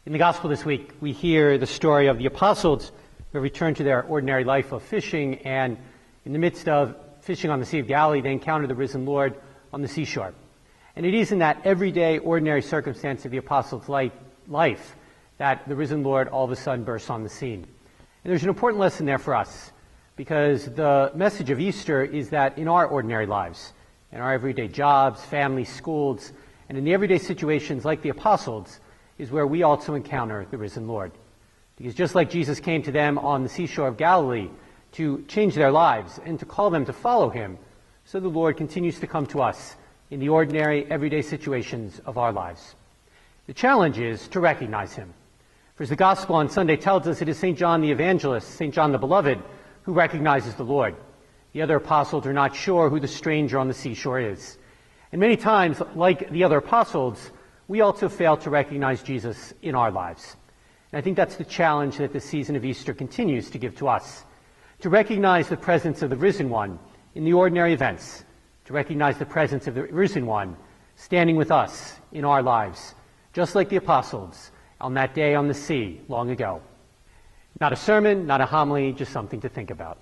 In the Gospel this week, we hear the story of the apostles who return to their ordinary life of fishing, and in the midst of fishing on the Sea of Galilee, they encounter the risen Lord on the seashore. And it is in that everyday, ordinary circumstance of the apostles' life that the risen Lord all of a sudden bursts on the scene. And there's an important lesson there for us, because the message of Easter is that in our ordinary lives, in our everyday jobs, families, schools, and in the everyday situations like the apostles, is where we also encounter the risen Lord. Because just like Jesus came to them on the seashore of Galilee to change their lives and to call them to follow him, so the Lord continues to come to us in the ordinary, everyday situations of our lives. The challenge is to recognize him. For as the Gospel on Sunday tells us, it is St. John the Evangelist, St. John the Beloved, who recognizes the Lord. The other apostles are not sure who the stranger on the seashore is. And many times, like the other apostles, we also fail to recognize Jesus in our lives. And I think that's the challenge that the season of Easter continues to give to us. To recognize the presence of the risen one in the ordinary events. To recognize the presence of the risen one standing with us in our lives, just like the apostles on that day on the sea long ago. Not a sermon, not a homily, just something to think about.